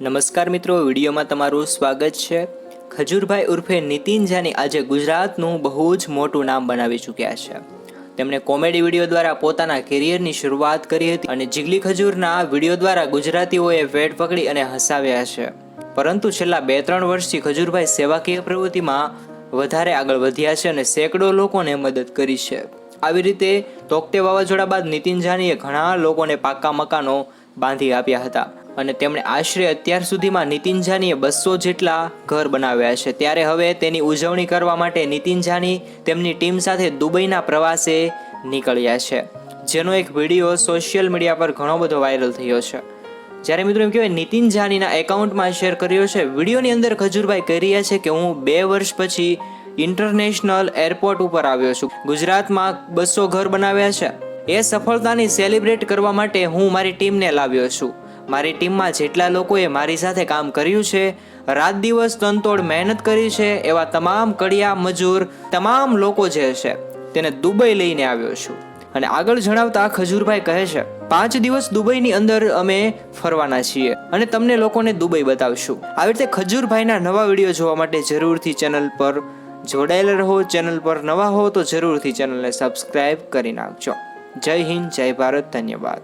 નમસ્કાર મિત્રો, વિડીયોમાં તમારું સ્વાગત છે। ખજૂરભાઈ ઉર્ફે નીતિન જાની આજે ગુજરાતનું બહુ જ મોટું નામ બનાવી ચૂક્યા છે। તેમણે કોમેડી વિડીયો દ્વારા પોતાના કેરિયરની શરૂઆત કરી હતી અને જીગલી ખજૂરના વિડીયો દ્વારા ગુજરાતીઓએ વેડ પકડી અને હસાવ્યા છે। પરંતુ છેલ્લા 2-3 વર્ષથી ખજૂરભાઈ સેવાકીય પ્રવૃત્તિમાં વધારે આગળ વધ્યા છે અને સેંકડો લોકોને મદદ કરી છે। આવી રીતે તોકતે વાવાઝોડા બાદ નીતિન જાનીએ ઘણા લોકોને પાકા મકાનો બાંધી આપ્યા હતા અને તેમણે આશરે અત્યાર સુધીમાં નીતિન જાનીએ 200 જેટલા ઘર બનાવ્યા છે। ત્યારે હવે તેની ઉજવણી કરવા માટે નીતિન જાની તેમની ટીમ સાથે દુબઈના પ્રવાસે નીકળ્યા છે, જેનો એક વિડીયો સોશિયલ મીડિયા પર ઘણો બધો વાયરલ થયો છે। જ્યારે મિત્રો એમ કહેવાય નીતિન જાનીના એકાઉન્ટમાં શેર કર્યો છે। વિડીયોની અંદર ખજૂરભાઈ કહી રહ્યા છે કે હું 2 વર્ષ પછી ઇન્ટરનેશનલ એરપોર્ટ ઉપર આવ્યો છું, ગુજરાતમાં 200 ઘર બનાવ્યા છે। એ સફળતાની સેલિબ્રેટ કરવા માટે હું મારી ટીમને લાવ્યો છું। મારી ટીમમાં જેટલા લોકોએ મારી સાથે કામ કર્યું છે, રાત દિવસ તનતોડ મહેનત કરી છે, એવા તમામ કડિયા મજૂર તમામ લોકો જે છે તેને દુબઈ લઈને આવ્યો છું। અને આગળ જણાવતા ખજૂરભાઈ કહે છે 5 દિવસ દુબઈની અંદર અમે ફરવાના છીએ અને તમને લોકોને દુબઈ બતાવશું। આવી રીતે ખજૂરભાઈના નવા વિડીયો જોવા માટે જરૂરથી ચેનલ પર જોડાયેલા રહો। ચેનલ પર નવા હો તો જરૂરથી ચેનલને સબસ્ક્રાઇબ કરી નાખજો। જય હિન્દ, જય ભારત, ધન્યવાદ।